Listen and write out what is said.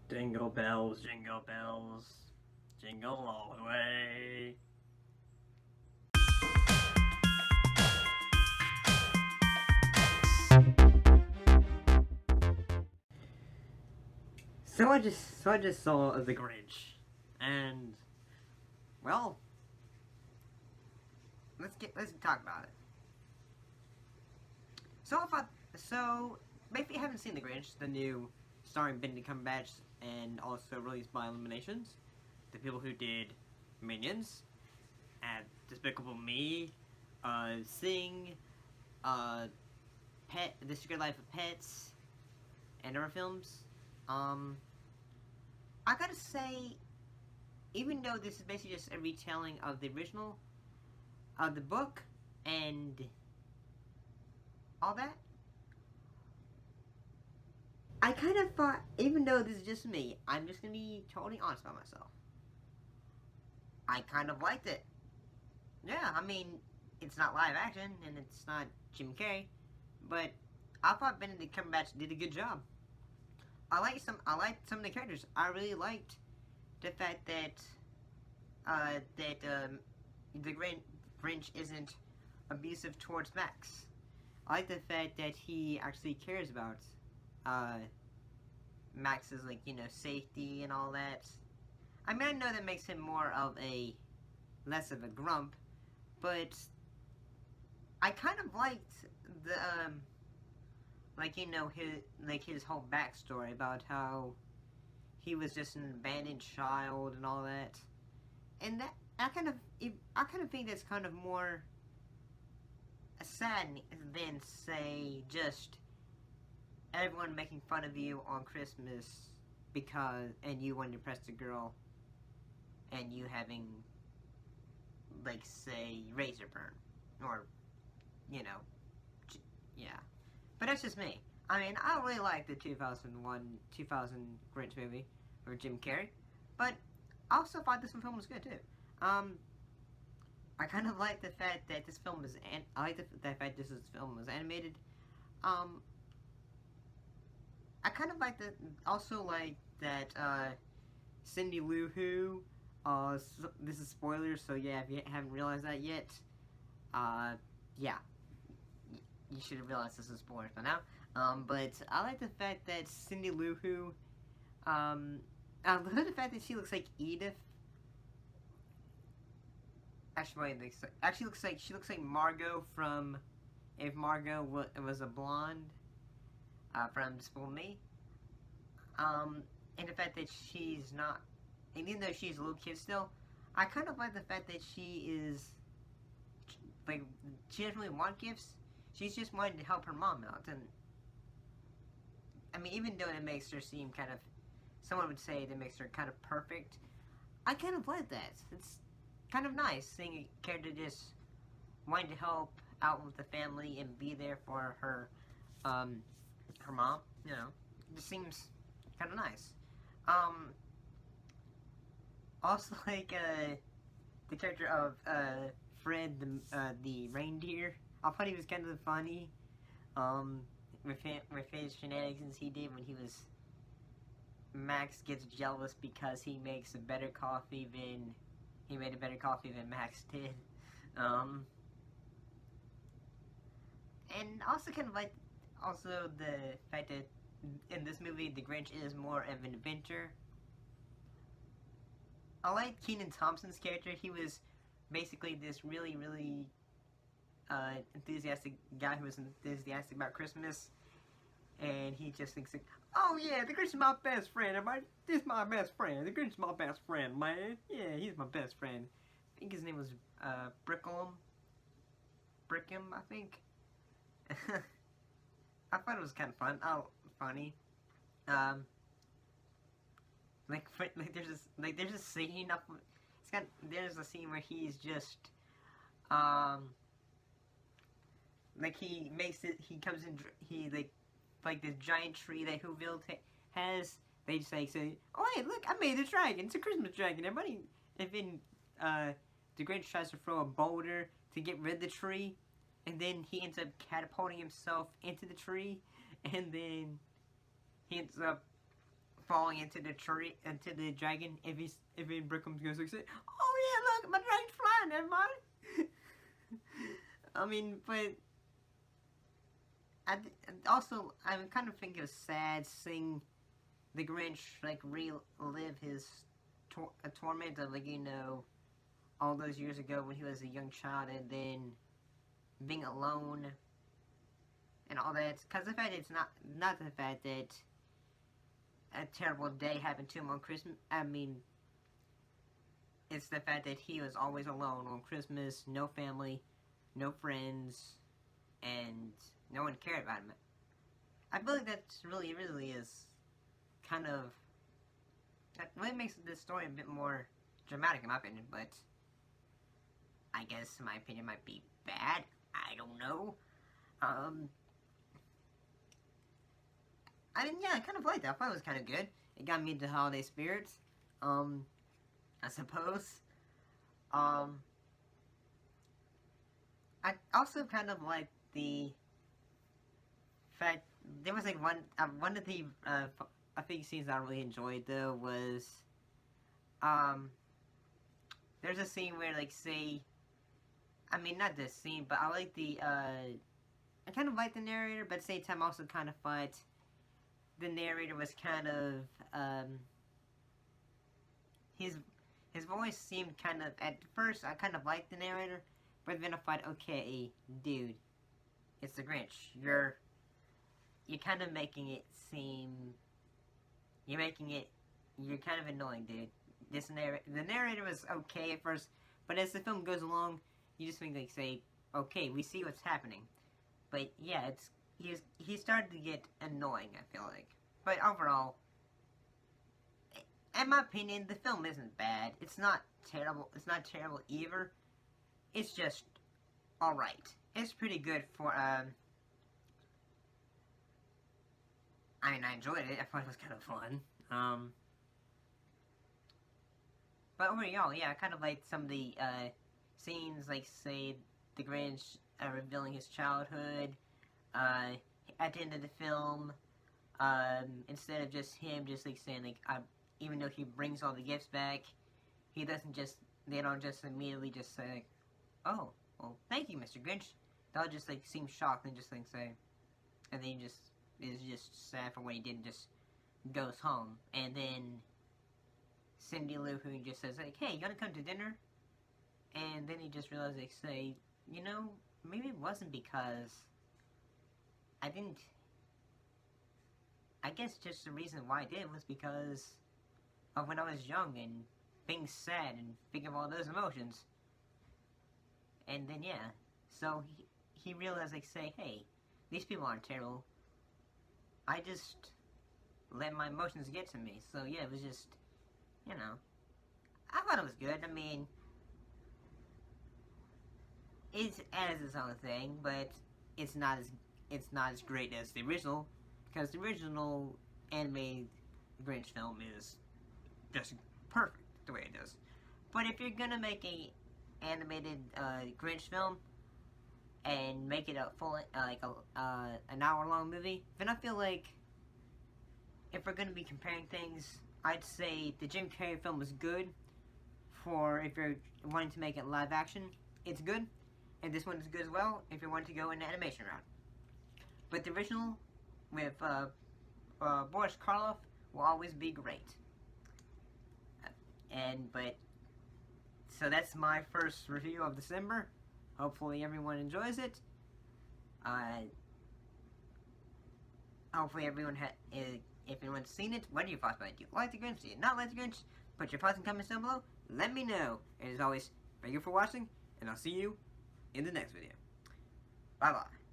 Jingle bells, jingle all the way. So I just saw The Grinch, and well, let's talk about it. So if you haven't seen The Grinch, the new starring Benedict Cumberbatch and also released by Illuminations, the people who did Minions and Despicable Me, Sing, uh, The Secret Life of Pets, and other films. Um, I gotta say, even though this is basically just a retelling of the original, of the book, and all that, I kind of thought, even though this is just me, I'm just gonna be totally honest about myself. I kind of liked it. Yeah, I mean, it's not live action and it's not Jim Carrey, but I thought Benedict Cumberbatch did a good job. I liked some of the characters. I really liked the fact that the Grinch isn't abusive towards Max. I like the fact that he actually cares about uh, Max's safety and all that. I mean, I know that makes him more of a less of a grump, but I kind of liked the his whole backstory about how he was just an abandoned child and all that, and that I kind of think that's kind of more sad than say just everyone making fun of you on Christmas because and you wanting to impress a girl and you having say razor burn or you know yeah, but that's just me. I mean, I really like the 2000 Grinch movie with Jim Carrey, but I also thought this film was good too. Um, I kind of like the fact that this film is I like the fact this film was animated. Um, I kind of like the also like that Cindy Lou Who. This is spoilers, so yeah, if you haven't realized that yet, uh, yeah, you should have realized this is spoilers by now. But I like the fact that Cindy Lou Who, I love the fact that she looks like Edith. Actually looks like she looks like Margot from if Margot was a blonde from Despicable Me. Um, and the fact that she's not, and even though she's a little kid still, I kind of like the fact that she is like she doesn't really want gifts. She's just wanting to help her mom out, and I mean, even though it makes her seem kind of, someone would say that makes her kind of perfect. I kind of like that. It's kind of nice seeing a character just wanting to help out with the family and be there for um, her mom. You know, it just seems kind of nice. Um, also the character of Fred the reindeer. I thought he was kind of funny. With his shenanigans he did when he was Max gets jealous because he made a better coffee than Max did. Um, and also kind of like also the fact that in this movie the Grinch is more of an inventor. I like Kenan Thompson's character. He was basically this really enthusiastic guy who was enthusiastic about Christmas, and he just thinks like, oh yeah, the Grinch is my best friend. Everybody, this is my best friend. The Grinch is my best friend, man. Yeah, he's my best friend. I think his name was Brickham. Brickham, I think. I thought it was kind of funny. Um, there's a scene up. There's a scene where he's just like he makes it. He comes in. He like this giant tree that Whoville has. They just say, "Oh hey, look, I made a dragon. It's a Christmas dragon." Everybody, if in the Grinch tries to throw a boulder to get rid of the tree, and then he ends up catapulting himself into the tree, and then he ends up falling into the tree, into the dragon. If Brickham's gonna say, oh yeah, look, my dragon's flying, everybody. I mean, but also I kind of think it was sad seeing the Grinch like relive his torment of, like, you know, all those years ago when he was a young child, and then being alone and all that. Because the fact it's not the fact that a terrible day happened to him on Christmas. I mean, it's the fact that he was always alone on Christmas, no family, no friends, and no one cared about him. I feel like that really is kind of, that really makes this story a bit more dramatic in my opinion, but I guess my opinion might be bad. I don't know. I mean, yeah, I kind of liked that. I thought it was kind of good. It got me into holiday spirits, I suppose. I also kind of liked the fact, there was like one of the, I think scenes I really enjoyed though was, there's a scene where, like, say, I mean, not this scene, but I like the, I kind of like the narrator, but at the same time also kind of thought the narrator was kind of, his voice seemed kind of, at first I kind of liked the narrator, but then I thought, okay, dude, it's the Grinch, you're kind of making it seem, you're kind of annoying, dude. The narrator was okay at first, but as the film goes along, you just think, like, say, okay, we see what's happening. But yeah, he started to get annoying, I feel like. But overall, in my opinion, the film isn't bad. It's not terrible. It's not terrible either. It's just alright. It's pretty good for, I mean, I enjoyed it. I thought it was kind of fun. But overall, yeah, I kind of liked some of the, scenes, like, say, the Grinch, revealing his childhood, at the end of the film, instead of just him just, like, saying, like, even though he brings all the gifts back, they don't just immediately just say, like, oh, well, thank you, Mr. Grinch. They'll just, like, seem shocked and just, like, say, and then he is just sad for what he did and just goes home. And then Cindy Lou Who just says, like, hey, you wanna come to dinner? And then he just realized, like, say, you know, maybe it wasn't because I guess just the reason why I did was because of when I was young and being sad and thinking of all those emotions. And then, yeah, so he realized, like, say, hey, these people aren't terrible. I just let my emotions get to me. So, yeah, it was just, you know, I thought it was good. I mean, it has its own thing, but it's not as great as the original, because the original animated Grinch film is just perfect the way it is. But if you're gonna make a animated Grinch film and make it a full an hour-long movie, then I feel like if we're gonna be comparing things, I'd say the Jim Carrey film was good for if you're wanting to make it live action. It's good, and this one is good as well if you want to go in the animation route. But the original with Boris Karloff will always be great. So that's my first review of December. Hopefully everyone enjoys it. Hopefully everyone if anyone's seen it, what are your thoughts about it? Do you like the Grinch? Do you not like the Grinch? Put your thoughts in the comments down below. Let me know. And as always, thank you for watching, and I'll see you in the next video. Bye bye.